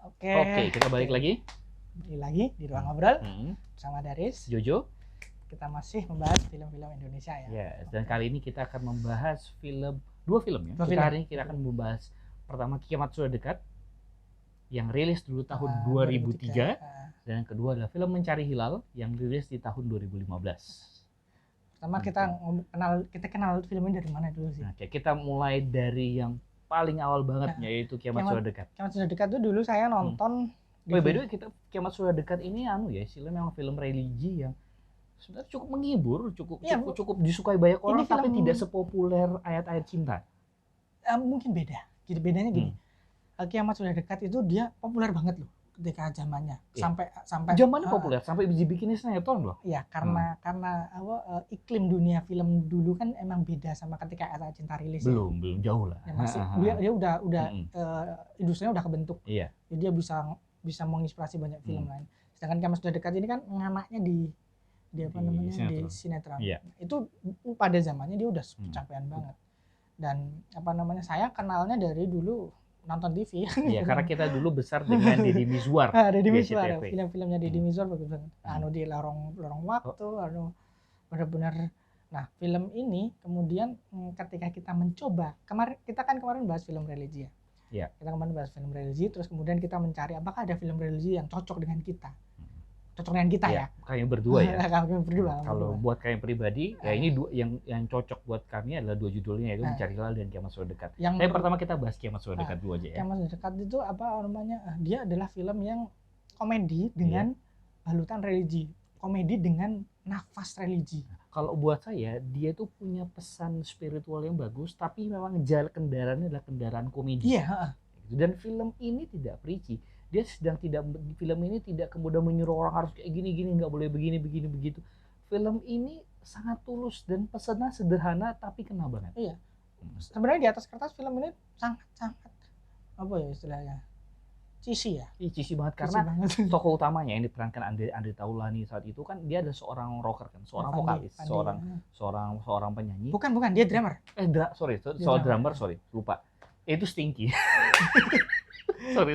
Oke, Kita balik lagi. Balik lagi di Ruang Ngobrol Hmm. bersama Daris. Jojo. Kita masih membahas film-film Indonesia ya. Yes, dan kali ini kita akan membahas dua film ya. Hari ini kita akan membahas pertama Kiamat Sudah Dekat yang rilis dulu tahun 2003 dan yang kedua adalah film Mencari Hilal yang rilis di tahun 2015. Pertama kita kenal film ini dari mana dulu sih? Oke, kita mulai dari yang paling awal banget yaitu Kiamat Sudah Dekat. Kiamat Sudah Dekat itu dulu saya nonton. By the way, Kiamat Sudah Dekat ini memang film religi yang sebenarnya cukup menghibur, cukup disukai banyak orang, tapi tidak sepopuler ayat-ayat cinta. Mungkin beda. Jadi bedanya gini. Kiamat Sudah Dekat itu dia populer banget loh ketika zamannya. Sampai zamannya populer sampai dibikin sinetron loh. Iya, karena iklim dunia film dulu kan emang beda sama ketika ayat cinta rilis. Belum jauh lah. Ya, masih dia udah industrinya udah kebentuk. Iya. Jadi dia bisa menginspirasi banyak film lain. Sedangkan Kiamat Sudah Dekat ini kan nganaknya di sinetron. Iya. Itu pada zamannya dia udah pencapaian banget. Dan saya kenalnya dari dulu nonton TV. Iya, karena kita dulu besar dengan Deddy Mizwar. Deddy Mizwar, film-filmnya Deddy Mizwar bagus banget. Di lorong waktu, benar-benar. Nah, film ini kemudian ketika kita mencoba, kemarin bahas film religi ya. Iya. Kita kemarin bahas film religi, terus kemudian kita mencari apakah ada film religi yang cocok dengan kita. Cocok dengan kita ya. Kalian berdua ya. Kalian berdua. Kalau buat kalian pribadi, ya ini yang cocok buat kami adalah dua judulnya yaitu Mencari Hilal dan Kiamat Sudah Dekat. Tapi pertama kita bahas Kiamat Sudah Dekat dulu aja ya. Kiamat Sudah Dekat itu dia adalah film yang komedi dengan balutan religi, komedi dengan nafas religi. Kalau buat saya, dia tuh punya pesan spiritual yang bagus, tapi memang kendaraannya adalah kendaraan komedi. Iya. Dan film ini tidak preachy. Film ini tidak kemudian menyuruh orang harus kayak gini, nggak boleh begini, begitu. Film ini sangat tulus dan pesannya sederhana tapi kena banget. Iya. Sebenarnya di atas kertas film ini sangat apa ya istilahnya? Cheesy ya. Cheesy banget karena tokoh utamanya yang diperankan Andre Taulany saat itu kan dia adalah seorang rocker kan, seorang vokalis, seorang penyanyi. Bukan, dia drummer. Drummer, lupa. Itu Stinky. sorry.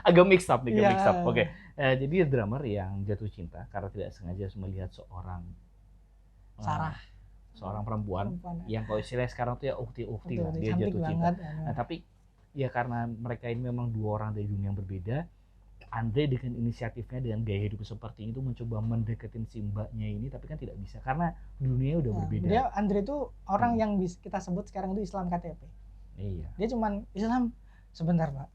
Agak mix up. Oke. Jadi dia drummer yang jatuh cinta karena tidak sengaja melihat Sarah. Seorang perempuan yang kalau istilahnya sekarang tuh ya ukti lah, dia jatuh cinta. Nah, tapi ya karena mereka ini memang dua orang dari dunia yang berbeda, Andre dengan inisiatifnya dengan gaya hidup seperti itu mencoba mendeketin si mbaknya ini, tapi kan tidak bisa karena dunia udah berbeda. Andre itu orang yang kita sebut sekarang itu Islam KTP. Iya. Dia cuman Islam sebentar, Pak.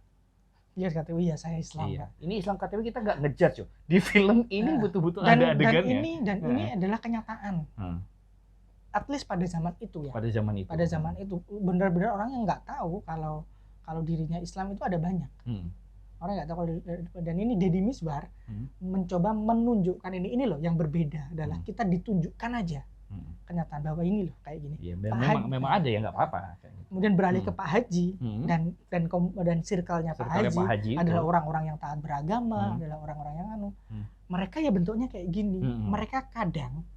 Lihat KTP, ya saya Islam. Iya. Ini Islam KTP kita nggak ngejudge yo. Di film ini betul-betul ada adegannya. Dan ini adalah kenyataan. At least pada zaman itu ya. Pada zaman itu benar-benar orang yang nggak tahu kalau dirinya Islam itu ada banyak. Orang nggak tahu dan ini Deddy Mizwar mencoba menunjukkan ini loh yang berbeda adalah kita ditunjukkan aja kenyataan bahwa ini loh kayak gini. Ya, memang ada ya nggak apa-apa. Kemudian beralih ke Pak Haji dan circle-nya Pak Haji adalah orang-orang yang taat beragama, adalah orang-orang yang mereka ya bentuknya kayak gini. Mereka kadang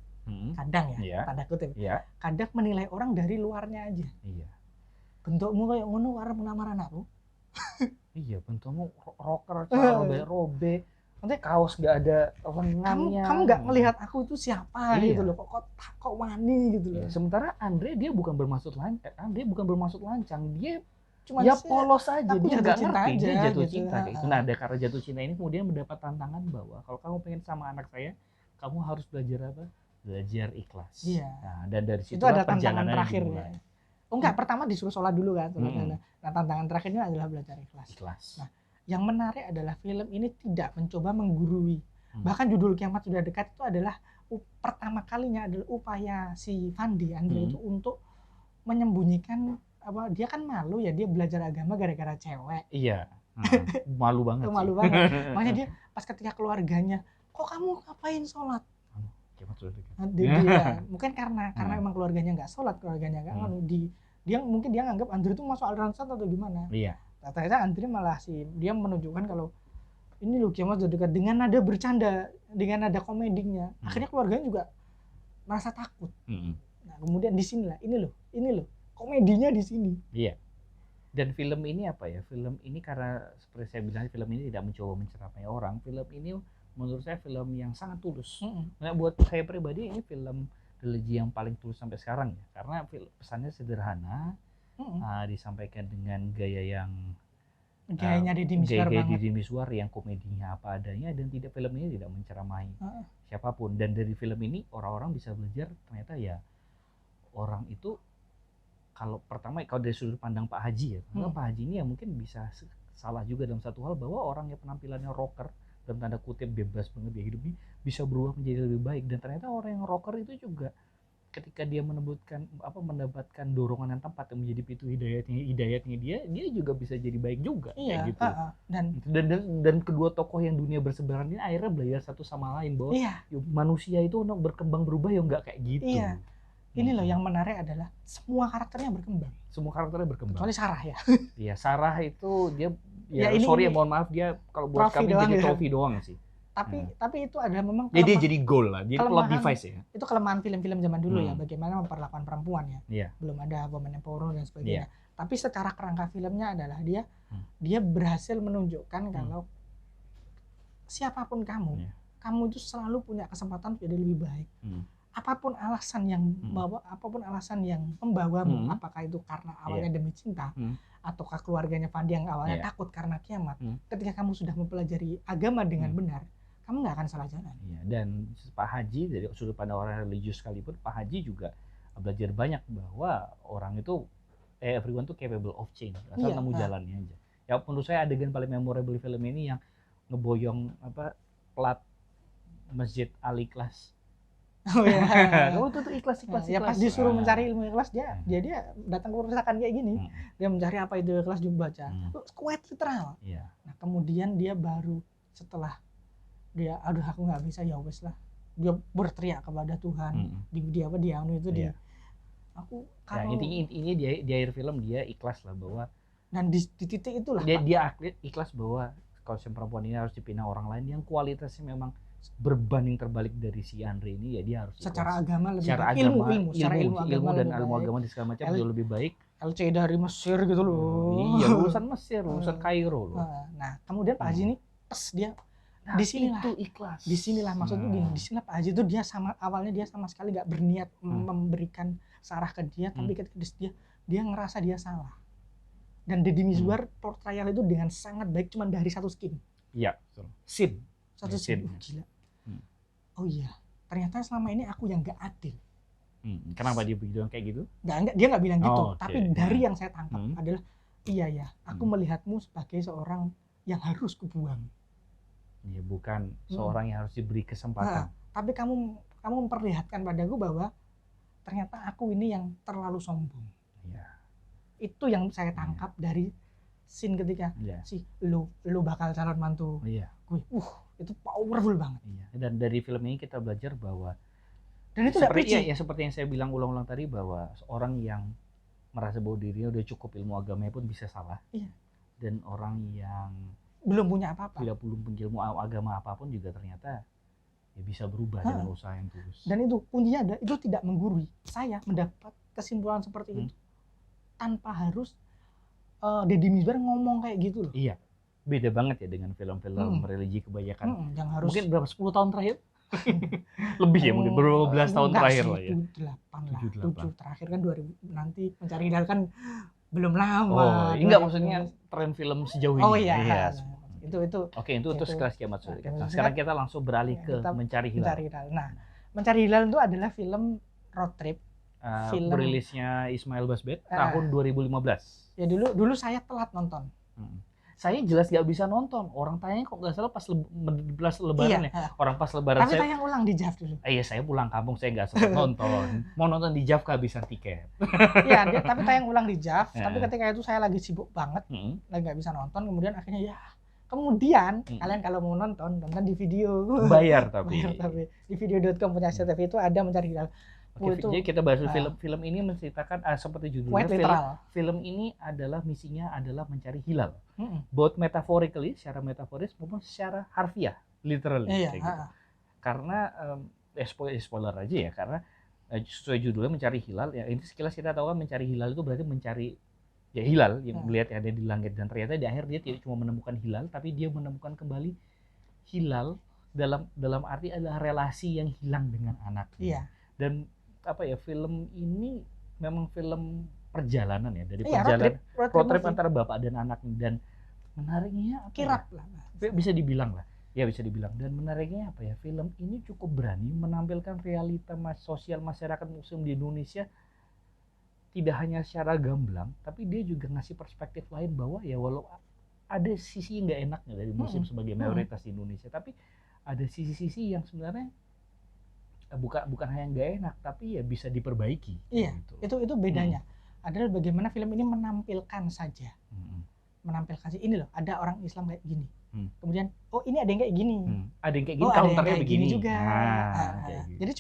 ya tanda kutip, kadang menilai orang dari luarnya aja. Iya. Bentukmu kayak ngono arep ngelamar anakku. Iya, bentukmu rocker, robe, nanti kaos nggak ada lengannya. Kamu nggak melihat aku itu siapa gitu loh. Kok wani gitu loh. Sementara Andre dia bukan bermaksud lancang, dia cuma ya polos aja, dia nggak ngerti dia jatuh cinta kayak itu. Nah, karena jatuh cinta ini kemudian mendapat tantangan bahwa kalau kamu pengen sama anak saya, kamu harus belajar apa? Belajar ikhlas. Iya. Nah, dan dari situ itu ada tantangan terakhirnya. Pertama disuruh sholat dulu kan. Nah, tantangan terakhirnya adalah belajar ikhlas. Nah, yang menarik adalah film ini tidak mencoba menggurui. Bahkan judul Kiamat Sudah Dekat itu adalah pertama kalinya adalah upaya si Fandi Andre itu untuk menyembunyikan dia kan malu ya, dia belajar agama gara-gara cewek. Iya. Malu banget. Makanya dia pas ketika keluarganya, kok kamu ngapain sholat? Kiamat Sudah Dekat. Dia mungkin karena emang keluarganya nggak sholat, keluarganya nggak mungkin dia nganggap Andre itu masuk aliran sesat atau gimana. Iya. Ternyata Andre malah dia menunjukkan kalau ini loh Kiamat Sudah Dekat dengan nada bercanda, dengan nada komedinya. Akhirnya keluarganya juga merasa takut. Nah, kemudian di sinilah ini loh komedinya di sini. Iya. Dan film ini apa ya? Film ini karena seperti saya bilang, film ini tidak mencoba menceramai orang. Film ini menurut saya film yang sangat tulus. Nah, buat saya pribadi ini film religi yang paling tulus sampai sekarang ya. Karena pesannya sederhana, disampaikan dengan gaya yang gayanya Deddy Mizwar yang komedinya apa adanya, dan film ini tidak menceramahi siapapun. Dan dari film ini orang-orang bisa belajar ternyata ya orang itu kalau dari sudut pandang Pak Haji ya, Pak Haji ini ya mungkin bisa salah juga dalam satu hal, bahwa orang yang penampilannya rocker dalam tanda kutip bebas banget dia hidup ini bisa berubah menjadi lebih baik. Dan ternyata orang yang rocker itu juga ketika dia mendapatkan dorongan yang tepat yang menjadi pintu hidayatnya dia juga bisa jadi baik juga, kayak gitu. Dan kedua tokoh yang dunia berseberangan ini akhirnya belajar satu sama lain bahwa manusia itu untuk berkembang berubah ya nggak kayak gitu. Ini loh yang menarik adalah semua karakternya berkembang. Kecuali Sarah ya. Iya, Sarah itu dia mohon maaf, dia kalau buat kami jadi trofi doang sih. Tapi itu adalah memang dia jadi goal lah, jadi plot device ya. Itu kelemahan film-film zaman dulu ya, bagaimana memperlakukan perempuan ya. Belum ada woman empowerment dan sebagainya. Tapi secara kerangka filmnya adalah dia berhasil menunjukkan kalau siapapun kamu itu selalu punya kesempatan jadi lebih baik. Apapun alasan yang membawamu, apakah itu karena awalnya demi cinta, ataukah keluarganya Fandi yang awalnya takut karena kiamat. Ketika kamu sudah mempelajari agama dengan benar, kamu nggak akan salah jalan. Dan Pak Haji dari sudut pandang orang religius sekalipun, Pak Haji juga belajar banyak bahwa orang itu everyone tuh capable of change, asal nemu jalannya aja. Ya menurut saya adegan paling memorable di film ini yang ngeboyong plat Masjid Al-Ikhlas. Oh ya. Kamu tuh ikhlas. Ya pas disuruh mencari ilmu ikhlas dia datang ke perpustakaan kayak gini. Dia mencari apa itu ikhlas dibaca. Quite literal. Nah, kemudian dia baru setelah dia aku nggak bisa, ya wes lah. Dia berteriak kepada Tuhan. Intinya di akhir film dia ikhlas lah bahwa, dan di titik itulah dia ikhlas bahwa kalau si perempuan ini harus dipinang orang lain yang kualitasnya memang berbanding terbalik dari si Andre ini, ya dia harus secara agama lebih secara baik. ilmu dan ilmu agama di segala macam jauh lebih baik. LC dari Mesir gitu loh. Iya, lulusan Mesir, lulusan Kairo loh. Nah, kemudian Pak Haji ini dia disinilah itu ikhlas. Disinilah maksudnya gini, disinilah Pak Haji itu awalnya dia sama sekali nggak berniat memberikan Sarah ke dia, tapi ketika dia ngerasa dia salah. Dan Deddy Mizwar portrayal itu dengan sangat baik, cuma dari satu skin. Iya, scene. Satu scene. Gila. Oh iya, ternyata selama ini aku yang nggak adil. Kenapa dia bilang kayak gitu? Enggak, dia nggak bilang gitu. Tapi dari yang saya tangkap adalah, aku melihatmu sebagai seorang yang harus kubuang. Iya, bukan seorang yang harus diberi kesempatan. Tapi kamu memperlihatkan padaku bahwa ternyata aku ini yang terlalu sombong. Iya. Itu yang saya tangkap dari scene ketika lu bakal calon mantu. Iya. Gue, itu powerful banget. Iya. Dan dari film ini kita belajar bahwa, dan itu seperti yang saya bilang ulang-ulang tadi, bahwa orang yang merasa bahwa dirinya udah cukup ilmu agamanya pun bisa salah. Iya. Dan orang yang belum punya apa-apa, belum punya ilmu agama apapun juga ternyata ya bisa berubah dengan usaha yang tulus. Dan itu kuncinya itu tidak menggurui. Saya mendapat kesimpulan seperti itu tanpa harus Deddy Mizwar ngomong kayak gitu loh. Iya. Beda banget ya dengan film-film religi kebanyakan. Yang harus mungkin berapa 10 tahun terakhir? Lebih ya, mungkin berapa belas tahun terakhir lah ya. 7 terakhir kan 2000 nanti Mencari Hilal kan belum lama. Enggak, maksudnya tren film sejauh ini. Oh iya. Itu. Oke, itu sekelas Kiamat Sore. Sekarang kita langsung beralih ke Mencari Hilal. Nah, Mencari Hilal itu adalah film road trip. Film rilisnya Ismail Basbet tahun 2015. Ya dulu saya telat nonton. Saya jelas gak bisa nonton. Orang tayang kok nggak salah pas lebaran ya. Orang pas lebaran. Tapi tayang ulang di JAV dulu. Iya, saya pulang kampung, saya nggak sempat nonton. Mau nonton di JAV kehabisan tiket. Iya, tapi tayang ulang di JAV. Tapi ketika itu saya lagi sibuk banget, lagi nggak bisa nonton. Kemudian akhirnya kalian kalau mau nonton di video. Bayar tapi. Di video.com punya SCTV itu ada Mencari Hilal. Jadi kita bahas film ini menceritakan seperti judulnya, film ini adalah misinya adalah mencari hilal, both metaphorically, secara metaforis maupun secara harfiah, literally. Gitu. Karena spoiler aja ya, karena sesuai judulnya Mencari Hilal, ya ini sekilas kita tahu kan mencari hilal itu berarti mencari ya hilal yang melihat ada di langit, dan ternyata di akhir dia tidak cuma menemukan hilal tapi dia menemukan kembali hilal dalam arti adalah relasi yang hilang dengan anaknya. Dan apa ya, film ini memang film perjalanan ya, dari perjalanan road trip antara bapak dan anaknya, dan menariknya kirap lah bisa dibilang lah ya, bisa dibilang. Dan menariknya apa ya, film ini cukup berani menampilkan realita sosial masyarakat muslim di Indonesia tidak hanya secara gamblang, tapi dia juga ngasih perspektif lain bahwa ya walau ada sisi nggak enaknya dari muslim sebagai mayoritas di Indonesia, tapi ada sisi-sisi yang sebenarnya bukan hanya nggak enak tapi ya bisa diperbaiki. Iya, gitu. itu bedanya adalah bagaimana film ini menampilkan saja, menampilkan sih ini loh ada orang Islam kayak gini, kemudian oh ini ada yang kayak gini, ada yang kayak gini, counternya begini juga. Jadi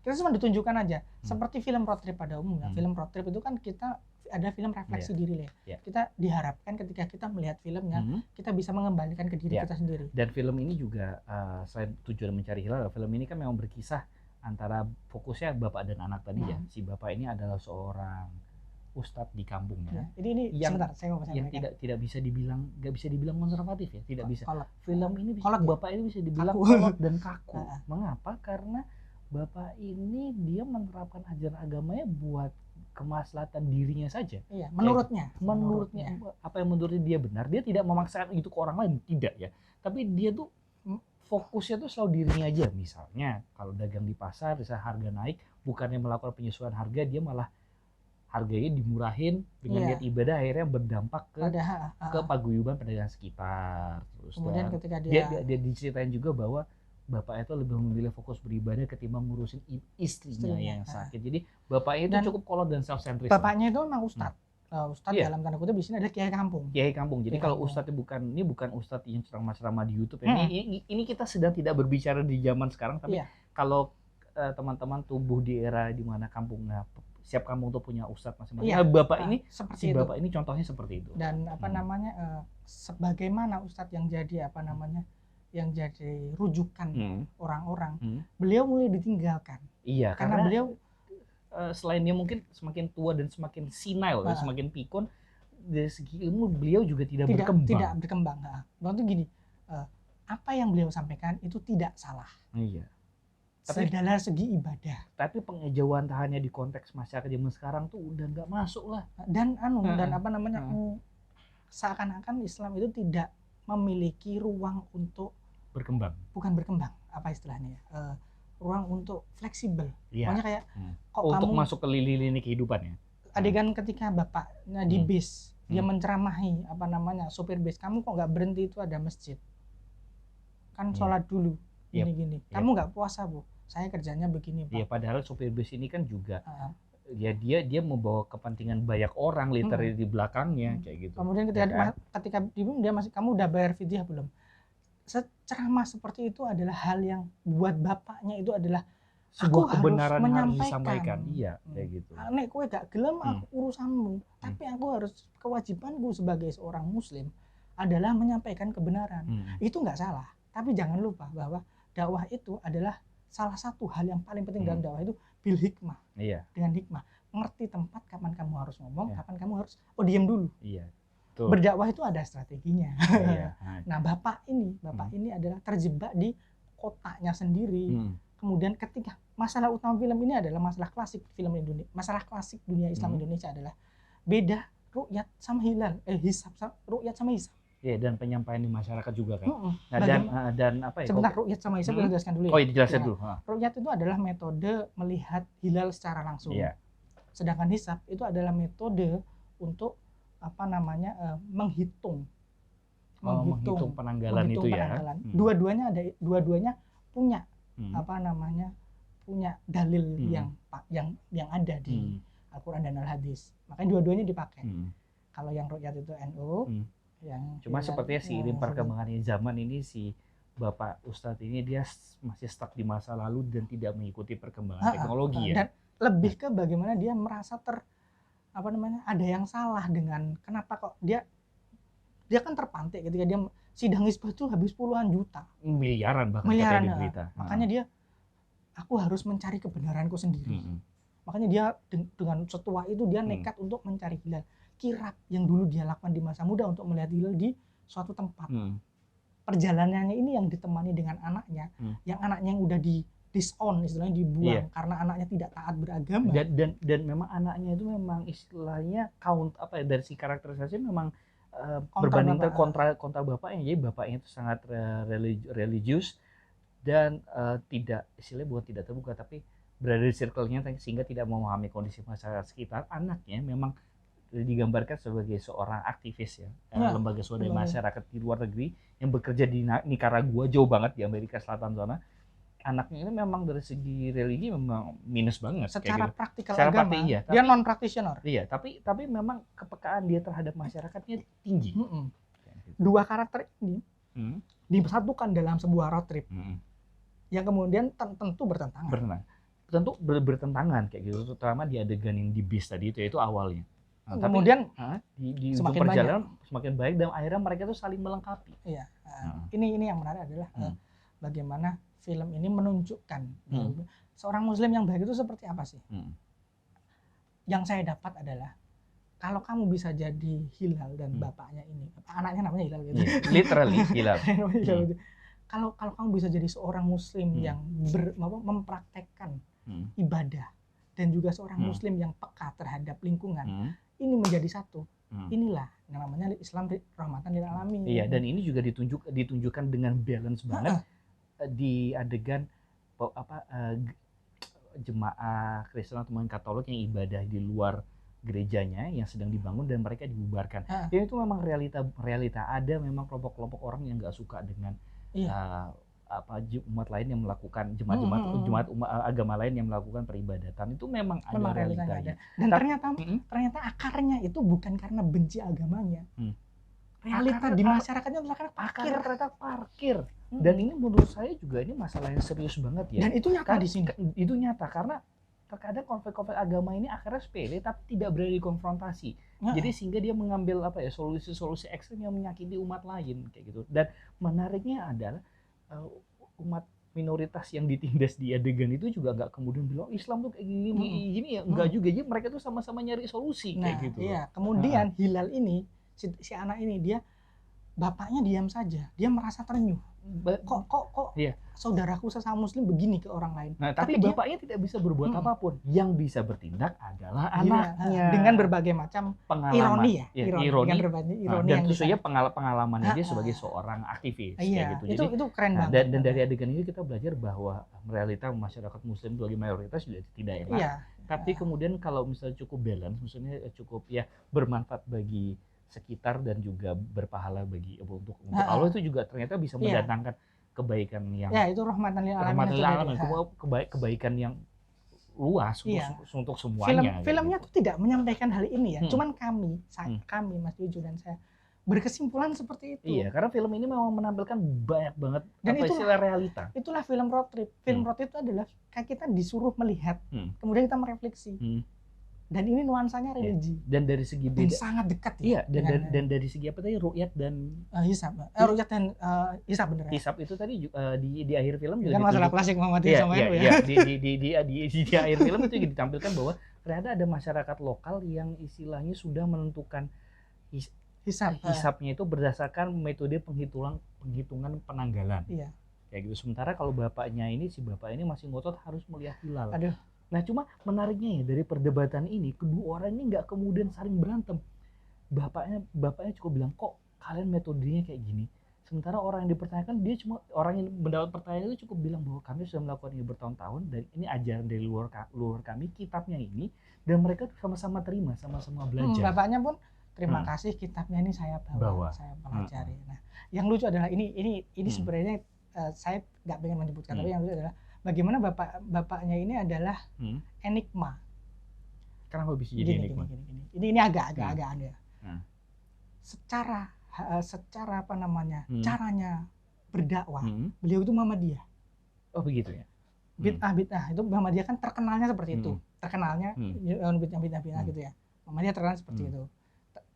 kita cuma ditunjukkan aja seperti film road trip pada umumnya. Film road trip itu kan kita ada film refleksi diri lah. Kita diharapkan ketika kita melihat filmnya kita bisa mengembalikan ke diri kita sendiri. Dan film ini juga selain tujuan mencari hilal, film ini kan memang berkisah antara fokusnya bapak dan anak tadi ya. Si bapak ini adalah seorang ustadz di kampungnya. Jadi ini yang, sebentar saya mau yang tidak bisa dibilang, nggak bisa dibilang konservatif ya, tidak bisa. Film ini bapak ini bisa dibilang kolot dan kaku. Mengapa? Karena bapak ini dia menerapkan ajaran agamanya buat kemaslahatan dirinya saja. Iya, menurutnya apa yang menurut dia benar, dia tidak memaksakan itu ke orang lain, tidak ya. Tapi dia tuh fokusnya tuh selalu dirinya aja. Misalnya kalau dagang di pasar, bisa harga naik, bukannya melakukan penyesuaian harga, dia malah harganya dimurahin dengan niat ibadah, akhirnya berdampak ke paguyuban pedagang sekitar. Terus kemudian ketika dia diceritain juga bahwa bapaknya itu lebih memilih fokus beribadah ketimbang ngurusin istrinya yang sakit. Jadi bapaknya itu cukup kolot dan self-centris. Bapaknya itu memang ustadz. Ustadz dalam tanda kutip di sini ada kiai kampung. Kiai kampung. Jadi kalau ustadznya bukan ustadz yang ceramah-ceramah di YouTube. Ini kita sedang tidak berbicara di zaman sekarang, tapi kalau teman-teman tumbuh di era di mana kampungnya siap kampung tuh punya ustadz masing-masing. Bapak ini contohnya seperti itu. Dan sebagaimana ustadz yang jadi yang jadi rujukan orang-orang, beliau mulai ditinggalkan. Iya, karena beliau selain dia mungkin semakin tua dan semakin senile, semakin pikun, dari segi ilmu beliau juga tidak berkembang. Tidak berkembang. Berarti gini, apa yang beliau sampaikan itu tidak salah. Iya. Tapi dalam segi ibadah. Tapi pengejauhan tahannya di konteks masyarakat zaman sekarang tuh udah nggak masuk lah. Dan seakan-akan Islam itu tidak memiliki ruang untuk berkembang. Bukan berkembang, apa istilahnya ya? Ruang untuk fleksibel. Pokoknya kayak untuk masuk ke lini-lini kehidupan ya. Adegan ketika bapaknya di bis, dia menceramahi sopir bis, kamu kok nggak berhenti, itu ada masjid. Kan sholat dulu, gini-gini. Kamu nggak puasa, Bu? Saya kerjanya begini, Pak. Iya, padahal sopir bis ini kan juga ya dia membawa kepentingan banyak orang literally di belakangnya kayak gitu. Kemudian ketika dia masih, kamu udah bayar fidyah belum? Ceramah seperti itu adalah hal yang buat bapaknya itu adalah sebuah kebenaran yang harus disampaikan. Iya, kayak gitu. Nek kowe gak gelem aku urusanmu, tapi aku harus, kewajibanku sebagai seorang muslim adalah menyampaikan kebenaran. Itu nggak salah, tapi jangan lupa bahwa dakwah itu adalah salah satu hal yang paling penting dalam dakwah itu bil hikmah. Dengan hikmah, mengerti tempat kapan kamu harus ngomong, kapan kamu harus diam dulu. Berdakwah itu ada strateginya. Nah, bapak ini adalah terjebak di kotaknya sendiri. Kemudian ketika masalah utama film ini adalah masalah klasik film Indonesia, masalah klasik dunia Islam Indonesia adalah beda ru'yat sama hilal, ru'yat sama hisab. Iya, dan penyampaian di masyarakat juga kan. Dan apa ya? Sebentar, ru'yat sama hisab kita jelaskan dulu. Dijelaskan dulu. Ru'yat itu adalah metode melihat hilal secara langsung. Sedangkan hisab itu adalah metode untuk menghitung penanggalan itu ya. Dua-duanya punya punya dalil yang ada di Al-Qur'an dan Al-Hadis. Makanya dua-duanya dipakai. Kalau yang ru'yat itu NU, yang cuma sepertinya seiring perkembangan zaman ini si Bapak Ustadz ini dia masih stuck di masa lalu dan tidak mengikuti perkembangan teknologi ya. Dan lebih ke bagaimana dia merasa ada yang salah dengan kenapa kok dia kan terpantik ketika dia sidang isbah itu habis puluhan juta, miliaran bahkan di berita. Makanya aku harus mencari kebenaranku sendiri. Makanya dia dengan setua itu dia nekat untuk mencari hilal. kirap yang dulu dia lakukan di masa muda untuk melihat hilal di suatu tempat. Perjalanannya ini yang ditemani dengan anaknya, yang anaknya yang udah di disown, istilahnya dibuang karena anaknya tidak taat beragama. Dan memang anaknya itu memang istilahnya dari si karakterisasi memang berbanding kontra bapaknya. Jadi bapaknya itu sangat religius dan tidak, istilahnya bukan tidak terbuka, tapi berada di circle-nya sehingga tidak memahami kondisi masyarakat sekitar. Anaknya memang digambarkan sebagai seorang aktivis lembaga swadaya masyarakat di luar negeri yang bekerja di Nicaragua, jauh banget di Amerika Selatan sana. Anaknya ini memang dari segi religi memang minus banget. Secara gitu. Praktikal agama, iya, dia non practitioner. Iya, tapi memang kepekaan dia terhadap masyarakatnya tinggi. Dua karakter ini disatukan dalam sebuah road trip yang kemudian tentu bertentangan. Tentu bertentangan kayak gitu, terutama di adegan yang di bis tadi itu awalnya. Nah, kemudian di semakin perjalanan semakin baik dan akhirnya mereka tuh saling melengkapi. Iya. Ini yang menarik adalah bagaimana film ini menunjukkan seorang muslim yang baik itu seperti apa sih. Yang saya dapat adalah kalau kamu bisa jadi hilal dan bapaknya ini, anaknya namanya hilal gitu. Literally hilal. Kalau kamu bisa jadi seorang muslim yang mempraktekkan ibadah dan juga seorang muslim yang peka terhadap lingkungan, ini menjadi satu. Inilah yang namanya Islam rahmatan lil alamin. Iya, dan ini juga ditunjukkan dengan balance banget di adegan jemaah Kristen atau Katolik yang ibadah di luar gerejanya yang sedang dibangun dan mereka dibubarkan. Dan itu memang realita ada memang kelompok-kelompok orang yang nggak suka dengan umat lain yang melakukan jemaat agama lain yang melakukan peribadatan. Itu memang ada realitanya. Dan ternyata akarnya itu bukan karena benci agamanya. Realita di masyarakatnya adalah karena parkir. Dan ini menurut saya juga ini masalah yang serius banget ya. Dan itu nyata di sini. Itu nyata karena terkadang konflik-konflik agama ini akhirnya sepele tapi tidak berani dikonfrontasi. Jadi sehingga dia mengambil solusi-solusi ekstrem yang menyakiti umat lain kayak gitu. Dan menariknya adalah umat minoritas yang ditindas di adegan itu juga nggak kemudian bilang Islam tuh kayak gini ya, enggak juga. Jadi mereka tuh sama-sama nyari solusi kayak gitu. Iya, kemudian Hilal ini si anak ini dia bapaknya diam saja, dia merasa terenyuh. Kok saudaraku sesama muslim begini ke orang lain. Nah, tapi bapaknya tidak bisa berbuat apapun. Yang bisa bertindak adalah anaknya. Dengan berbagai macam pengalaman. Ironi. Dan tentu saja pengalamannya dia sebagai seorang aktivis kayak gitu. Itu keren banget. Dan dari adegan ini kita belajar bahwa realita masyarakat muslim sebagai mayoritas juga tidak enak. Tapi kemudian kalau misalnya cukup balance, maksudnya cukup bermanfaat bagi sekitar dan juga berpahala untuk Allah, itu juga ternyata bisa mendatangkan kebaikan yang itu rahmatan lil alamin, kebaikan yang luas untuk semuanya. Filmnya tuh tidak menyampaikan hal ini ya. Cuman kami Mas Juju dan saya berkesimpulan seperti itu. Iya, karena film ini memang menampilkan banyak banget istilah realita. Itulah film road trip. Film road trip itu adalah kita disuruh melihat, kemudian kita merefleksi. Dan ini nuansanya religi. Dan dari segi beda. Dan sangat dekat ya. Iya, dan dari segi apa tadi, ru'yat dan hisab. Ru'yat dan hisab bener. Hisab itu tadi di akhir film juga kan masalah klasik Muhammadiyah sama NU ya. Di akhir film itu juga ditampilkan bahwa ternyata ada masyarakat lokal yang istilahnya sudah menentukan hisabnya itu berdasarkan metode penghitungan penanggalan. Iya. Kayak gitu. Sementara kalau si bapak ini masih ngotot harus melihat hilal. Aduh. Nah, cuma menariknya ya dari perdebatan ini, kedua orang ini nggak kemudian saling berantem. Bapaknya cukup bilang, kok kalian metodenya kayak gini. Sementara orang yang dipertanyakan, orang yang mendapat pertanyaan itu cukup bilang bahwa kami sudah melakukan ini bertahun-tahun dan ini ajaran dari luar kami, kitabnya ini, dan mereka sama-sama terima, sama-sama belajar. Bapaknya pun terima kasih, kitabnya ini saya bawa. Saya pelajari. Nah, yang lucu adalah ini sebenarnya saya nggak pengen menyebutkan, tapi yang lucu adalah bagaimana bapaknya ini adalah enigma. Kenapa bisa jadi enigma? Ini agak aneh. Secara caranya berdakwah, beliau itu Muhammadiyah. Oh begitu ya. Bid'ah itu Muhammadiyah kan terkenalnya seperti itu. Terkenalnya bid'ah gitu ya. Muhammadiyah terkenal seperti itu.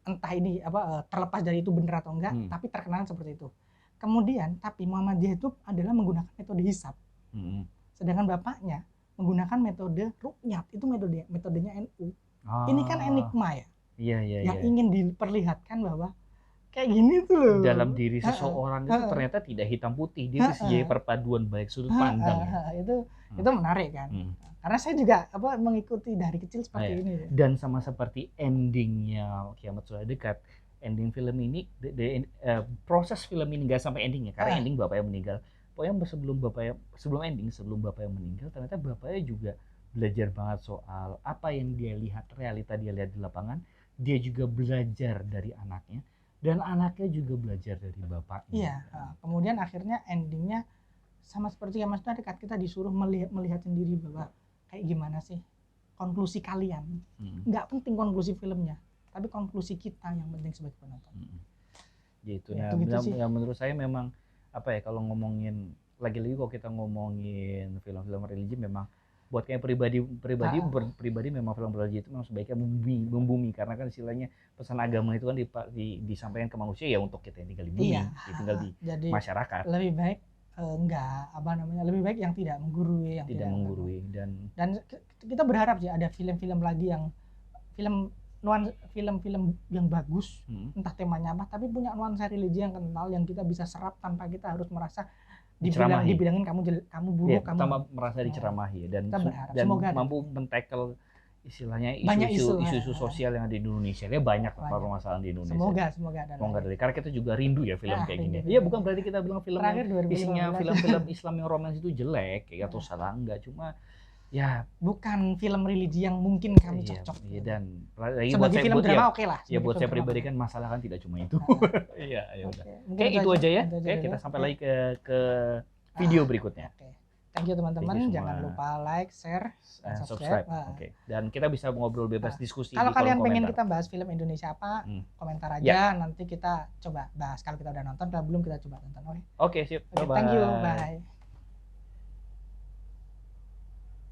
Entah ini terlepas dari itu benar atau enggak, tapi terkenal seperti itu. Kemudian tapi Muhammadiyah itu adalah menggunakan metode hisab. Sedangkan bapaknya menggunakan metode ru'yat, itu metodenya NU. Ini kan enigma ya. yang ingin diperlihatkan bahwa kayak gini tuh loh. Dalam diri seseorang itu ternyata tidak hitam putih, dia itu sebagai perpaduan baik sudut pandang. Itu menarik kan. Karena saya juga mengikuti dari kecil seperti ini. Dan sama seperti endingnya Kiamat Sudah Dekat, ending film ini, proses film ini nggak sampai endingnya, karena ending bapaknya meninggal. Pokoknya sebelum bapaknya meninggal, ternyata bapaknya juga belajar banget soal apa yang dia lihat, realita dia lihat di lapangan. Dia juga belajar dari anaknya, dan anaknya juga belajar dari bapaknya. Iya. Kemudian akhirnya endingnya sama seperti Kiamat Sudah Dekat, kita disuruh melihat sendiri bahwa kayak gimana sih konklusi kalian. Nggak penting konklusi filmnya, tapi konklusi kita yang penting sebagai penonton. Gitu. Nah, menurut saya memang kalau ngomongin lagi-lagi kalau kita ngomongin film-film religi, memang buat kayak pribadi memang film religi itu memang sebaiknya membumi, karena kan istilahnya pesan agama itu kan disampaikan ke manusia ya untuk kita yang tinggal di bumi, tinggal di masyarakat. Lebih baik lebih baik yang tidak menggurui, dan kita berharap sih ada film-film lagi yang film-film yang bagus, entah temanya apa, tapi punya nuansa religi yang kental, yang kita bisa serap tanpa kita harus merasa dibilangin kamu buruk, kamu merasa diceramahi, dan mampu men-tackle istilahnya isu-isu sosial yang ada di Indonesia. Ini banyak permasalahan di Indonesia. Semoga dari karena kita juga rindu ya film kayak gini. Iya, bukan berarti kita bilang film isinya film-film Islam yang romans itu jelek kayak atau salah, enggak, cuma ya bukan film religi yang mungkin kami cocok. Iya, dan sebagai film drama oke lah. Ya buat saya pribadi kan masalah kan tidak cuma itu. Iya, ya udah. Oke, itu aja ya. Oke, kita sampai lagi ke video berikutnya. Thank you teman-teman, jangan lupa like, share, dan subscribe. Oke. Dan kita bisa ngobrol bebas, diskusi kalau kalian pengen kita bahas film Indonesia apa, komentar aja, nanti kita coba bahas. Kalau kita udah nonton, kalau belum kita coba tonton. Oke, sip. Thank you, bye.